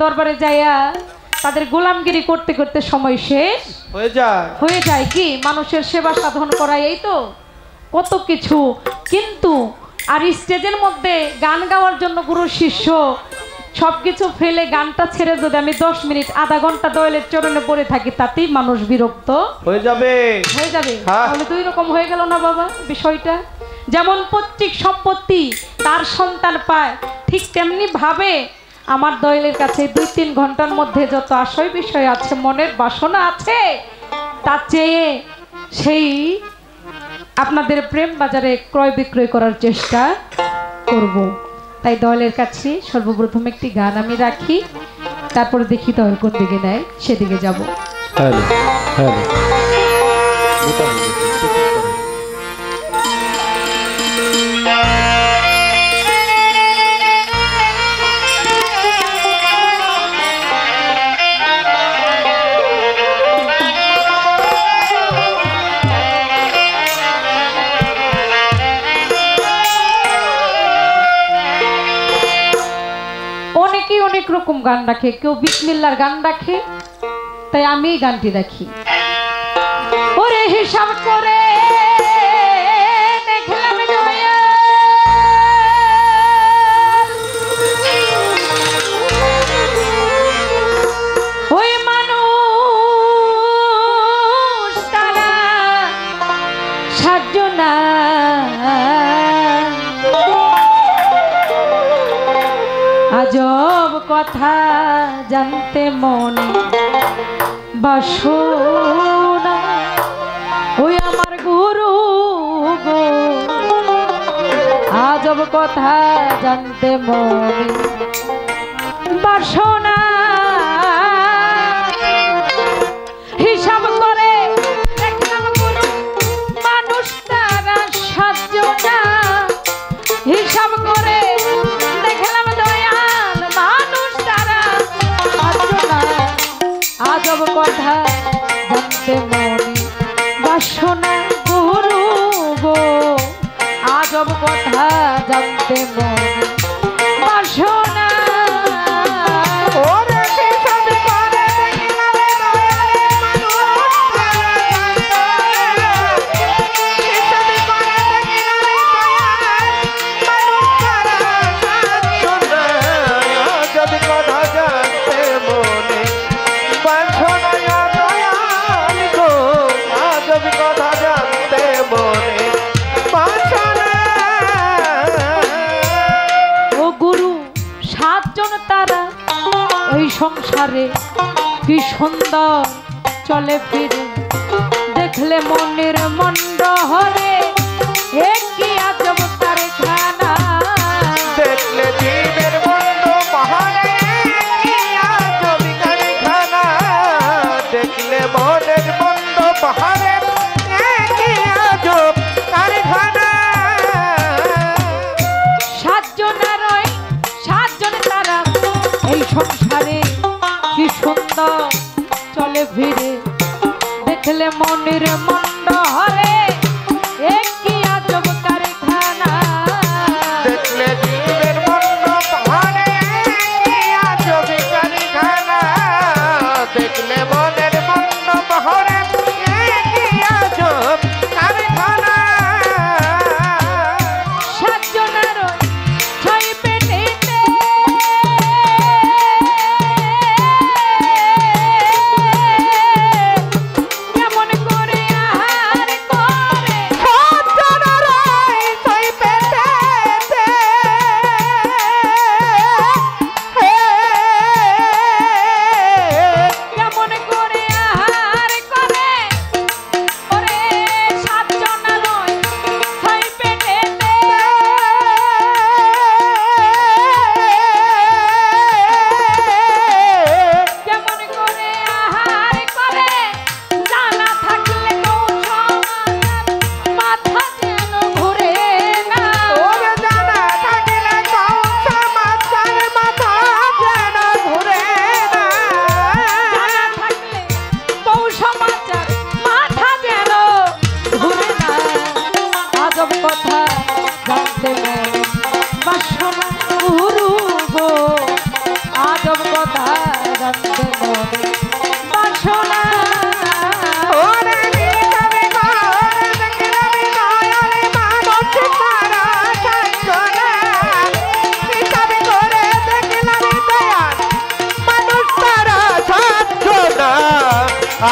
দরবারে যাইয়া তাদের গোলামগিরি করতে করতে সময় শেষ হয়ে যায় কি মানুষের সেবা সাধন করা, এই তো কত কিছু। কিন্তু আর স্টেজের মধ্যে গান গাওয়ার জন্য গুরু শিষ্য সবকিছু ফেলে গানটা ছেড়ে যদি আমি 10 মিনিট আধা ঘন্টা দয়ালের চরণে পড়ে থাকি, তাতেই মানুষ বিরক্ত হয়ে যাবে। তাহলে দুই রকম হয়ে গেল না বাবা বিষয়টা? যেমন পৈতৃক সম্পত্তি তার সন্তান পায়, ঠিক তেমনি ভাবে আমার দয়ালের কাছে 2-3 ঘন্টার মধ্যে যত আশয় বিষয় আছে, মনের বাসনা আছে, তা চেয়ে সেই আপনাদের প্রেম বাজারে ক্রয় বিক্রয় করার চেষ্টা করব। তাই দয়ালের কাছে সর্বপ্রথম একটি গান আমি রাখি, তারপরে দেখি দয়াল কোন দিকে নেয় সেদিকে যাব। অনেক রকম গান রাখে, কেউ বিসমিল্লাহর গান রাখে, তাই আমি এই গানটি রাখি। ওরে হিসাব করে দেখলাম ওই মানুষ তারা সাতজনা, আজব কথা জানতে মনে বাসনা, ওই আমার গুরু গো, আজব কথা জানতে মনে বাসনা। হিসাব করে দেখলাম গুরু মানুষ তারা সাতজনা, হিসাব করে দেখলাম দয়াল মানুষ তারা সাতজনা, আজব কথা জানতে মনে বাসনা গুরু গো, আজব কথা জানতে মনে বাসনা। সংসারে কি সুন্দর চলে ফিরে, দেখলে মনের মন্দ হরে কি আজব কারখানা, দেখলে জীবের মন্দ পাহাড়ে কি আজব কারখানা, দেখলে মনের মন্দ পাহাড়ে কি আজব কারখানা। সাতজন তারা এই সংসারে কি সুন্দর চলে ফিরে, দেখলে মনের মন্দ হরে কি আজব কারখানা, দেখলে জীবের মন্দ পাহাড়ে কি আজব কারখানা, দেখলে মনের মন্দ পাহাড়ে কি আজব কারখানা। সাতজনের ছয় পেটেতে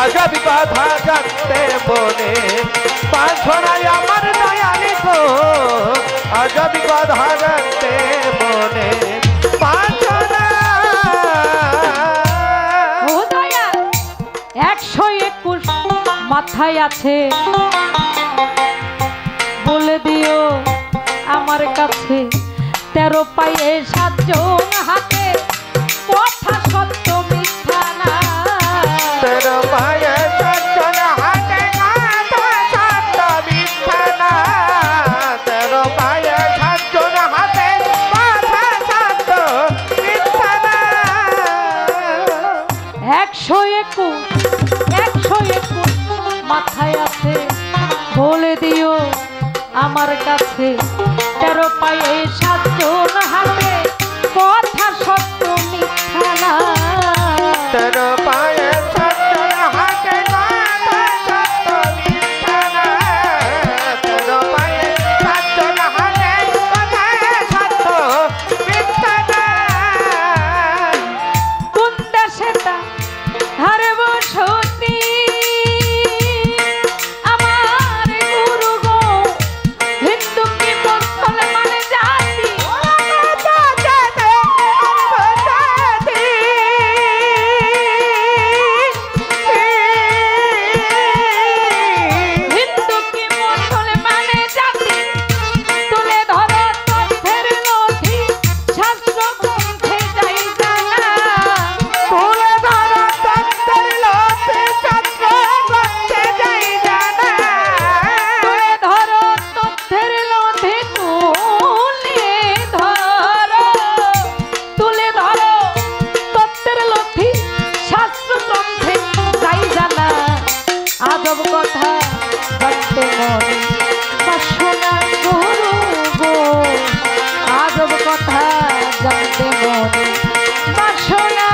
আজব কথা জানতে মনে পাঁচনায় আমার দয়ালি গো আজব কথা জানতে মনে পাঁচনা ও দয়া 121 মাথায় আছে বলে দিও আমার কাছে 13 পায়ে 7 জন হাতে কথা সত্য মিথ্যা না 13 পায়ে 7 জন হাতে কথা সত্য মিথ্যা না 13 পায়ে 7 জন হাতে কথা সত্য মিথ্যা না 121 মাথায় আছে বলে দিও আমার কাছে 13 পায়ে 7 জন হাতে কথা সত্য মিথ্যা না 13 পায়ে 7 জন হাতে কথা সত্য মিথ্যা না 13 পায়ে 7 জন হাতে কথা সত্য মিথ্যা না কোন দেশে তা হারে বসতি আজব কথা জানতে মনে বাসনা গুরু গো আজব কথা জানতে মনে বাসনা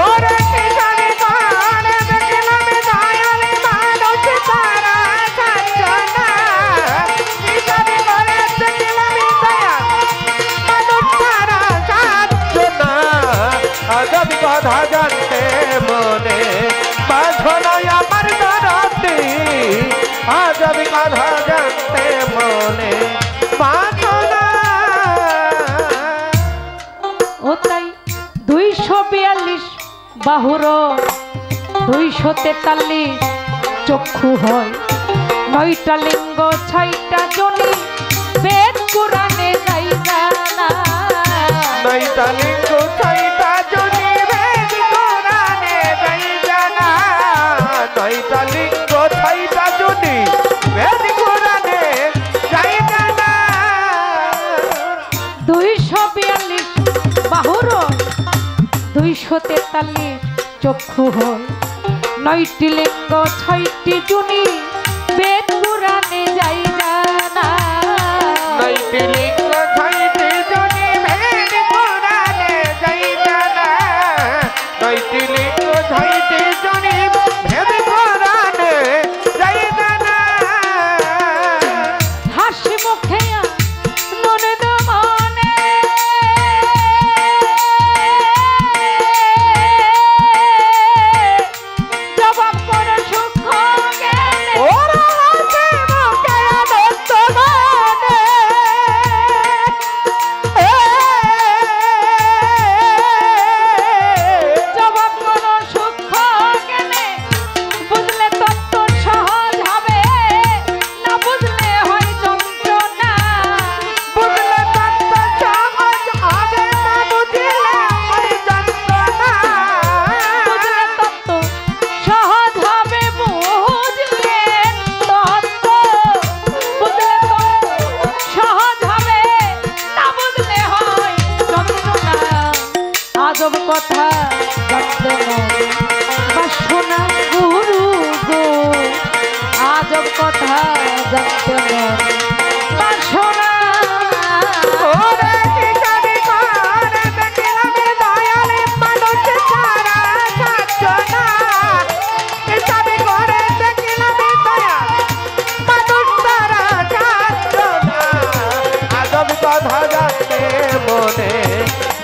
ওরে কি জানি কানে দেখলাম দয়ালে মানুষ তারা কাঞ্চনা কি জানি করে দেখলাম দয়া মানুষ তারা কাঞ্চনা আজব কথা জানতে মনে বাঁধনায় আমার দরদি আজব কথা জানতে মনে বাঁধনা ও তাই 242 বাহুর 243 চক্ষু হয় 9টা লিঙ্গ 6টা জনি বেদ পুরাণে যাই জানা 9টা লিঙ্গ 6টা জনি বেদ পুরাণে যাই জানা 9টা লিঙ্গ 6টা জনি বেদ পুরাণে যাই জানা 242 বাহুর 243 চক্ষু হয় 9টি লিঙ্গ 6টি জনি বেদ পুরাণে যাই জানা 9টি লিঙ্গ 6টি জনি বেদ পুরাণে যাই জানা 9টি লিঙ্গ 6টি জনি বেদ পুরাণে যাই জানা হাসি মুখে ননদ মনে জবাব করে সুখ গেলে ওরা হাসি মুখে আনন্দ মনে জবাব করে সুখ গেলে বুঝলে তত্ত্ব সহজ হবে না বুঝলে হয় যন্ত্রণা বুঝলে তত্ত্ব সহজ হবে না বুঝলে হয় যন্ত্রণা বুঝলে তত্ত্ব সহজ হবে বুঝলে তত্ত্ব বুঝলে তত্ত্ব সহজ হবে না বুঝলে হয় যন্ত্রণা আজব কথা জানতে মনে বাসনা গুরু গো আজব কথা জানতে মনে বাসনা ওরে কি জানি কানে দেখলাম দয়ালে মানুষ তারা কাঞ্চনা কি জানি করে দেখলাম দয়া মানুষ তারা কাঞ্চনা আজব কথা জানতে মনে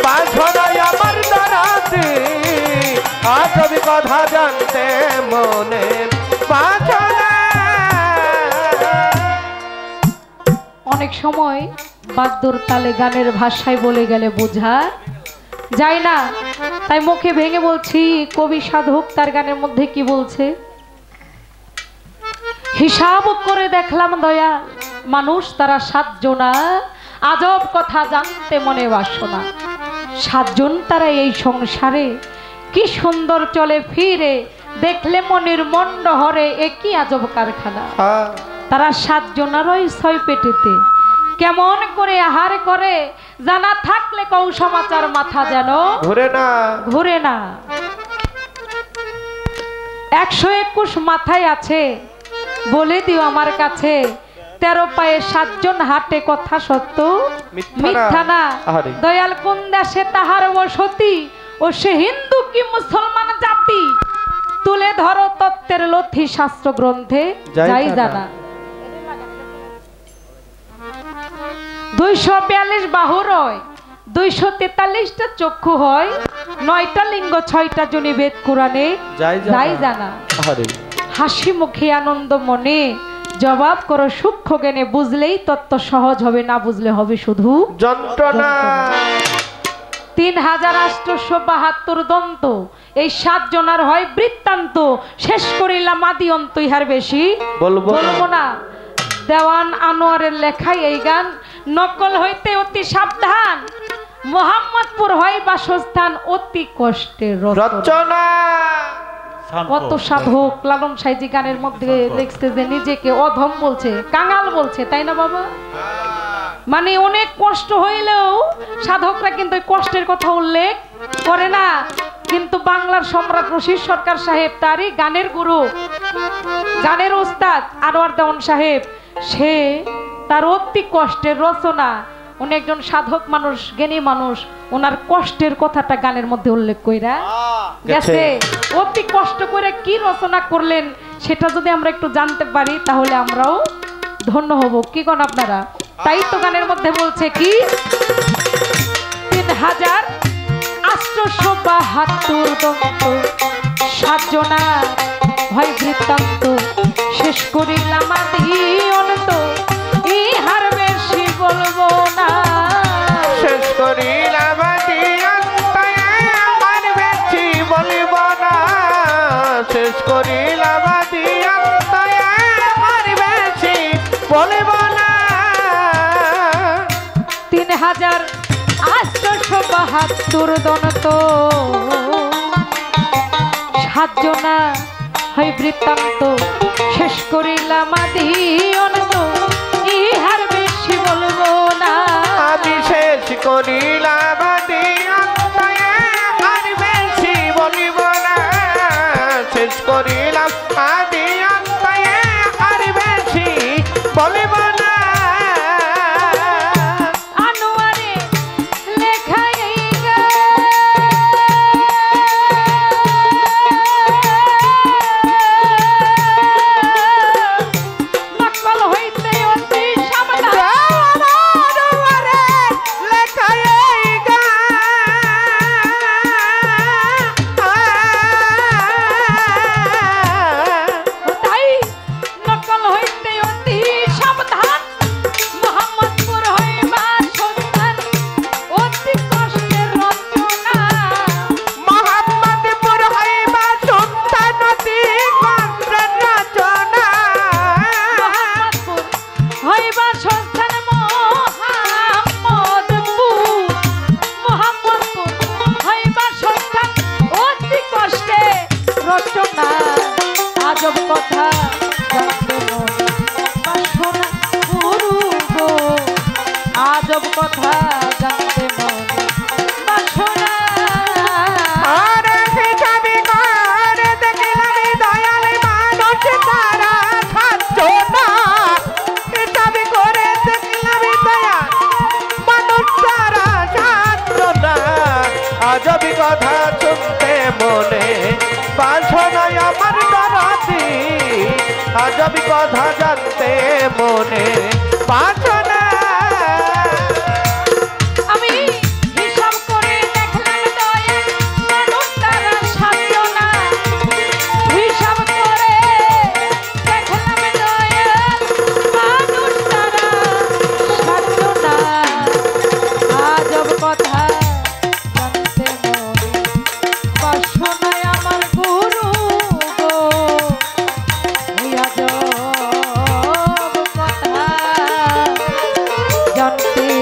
বাঁধনায় আমার দরদি আজবি কথা জানতে মনে বাসনা। অনেক সময় বাদ্যর তালে গানের ভাষায় বলে গেলে বোঝা যায় না, তাই মুখে ভেঙে বলছি। কবি সাধক তার গানের মধ্যে কি বলছে? হিসাব করে দেখলাম দয়া মানুষ তারা 7 জনা, আজব কথা জানতে মনে বাসনা। 7 জন তারা এই সংসারে, কি সুন্দর চলে ফিরে, দেখলে মনের মন্ড হরে, একই আজব কারখানা। তারা 7 জনারই 6 পেটেতে, কেমন করে আহার করে, জানা থাকলে কৌ সমাচার মাথা যেন ঘুরে না। 121 মাথায় আছে, বলে দিও আমার কাছে, 13 পায়ে 7 জন হাটে, কথা সত্য মিথ্যা না। দয়াল কোন দেশে তাহার বসতি, ও সে হিন্দু কি মুসলমান জাতি, তুলে ধরো তত্ত্বের লথি শাস্ত্র গ্রন্থে যাই জানা। 242 বাহু রয়, 243টা চক্ষু হয়, 9টা লিঙ্গ 6টা জনি বেদ কোরআনে যাই জানা। হাসি মুখে আনন্দ মনে জবাব করো সূক্ষ্ম জ্ঞানে, বুঝলেই তত্ত্ব সহজ হবে, না বুঝলে হবে শুধু যন্ত্রণা। 3872 দন্ত, এই 7 জনার হয় বৃত্তান্ত, শেষ করিলাম আদি অন্ত, ইহার বেশি বলবো না। দেওয়ান আনোয়ারের লেখাই এই গান, নকল হইতে অতি সাবধান, মোহাম্মদপুর হয় বাসস্থান, অতি কষ্টের রচনা। কত সাধক লালন সাইজি গানের মধ্যে লিখছে যে নিজেকে অধম বলছে, কাঙাল বলছে, তাই না বাবা? মানে অনেক কষ্ট হইলেও সাধকরা কিন্তু কষ্টের কথা উল্লেখ করে না। কিন্তু বাংলার সম্রাট রশিদ সরকার সাহেব, তারই গানের গুরু, গানের ওস্তাদ আনোয়ার দেওয়ান সাহেব, সে তার অতি কষ্টের রচনা, উনি একজন সাধক মানুষ, জ্ঞানী মানুষ, ওনার কষ্টের কথাটা গানের মধ্যে উল্লেখ কইরা গেছে। অতি কষ্ট করে কি রচনা করলেন সেটা যদি আমরা একটু জানতে পারি তাহলে আমরাও ধন্য হব, কি কোন আপনারা? তাই তো গানের মধ্যে বলছে কি, 3872 দন্ত, 7 জনা হয় বৃত্তান্ত, শেষ করিলাম আদি অন্ত, ইহার বেশি বলবো না। শেষ করিলাম আদি অন্ত, ইহার বেশি বলবো না। শেষ করিলাম আদি অন্ত, ইহার বেশি বলবো না। 3872 দন্ত, 7 জনা হয় বৃত্তান্ত, শেষ করিলাম আদি অন্ত, ইহার বেশি বলবো না। আমি শেষ করিলাম আদি অন্ত, ইহার বেশি বলবো না। শেষ করিলাম আদি অন্ত, ইহার বেশি বলবো না। আনোয়ারে লেখা এই গান, নকল হইতে অতি সাবধান। আনোয়ারে লেখা এই গান, তাই নকল হইতে অতি সাবধান, মোহাম্মদপুর হইবা সন্তান, অতি কষ্টের রচনা। মোহাম্মদপুর হইবা সন্তান, অতি কষ্টের রচনা। মোহাম্মদপুর হইবা সন্তান, মোহাম্মদপুর হইবা সন্তান, অতি কষ্টের রচনা। আজব কথা জানতে মনে বাসনা, গুরু গো, আজব কথা জানতে মনে বাসনা। আর হিসাবি করে দেখলাম দয়াল মানুষ তারা 7 জনা। হিসাবি করে দেখলাম দয়াল মানুষ তারা 7 জনা। আজবি কথা শুনতে মনে বাসনা আমার দরদি, আজবি কথা জানতে মনে বাসনা। আমি হিসাব করে দেখলাম দয়াল মানুষ তারা 7 জন। অন্তে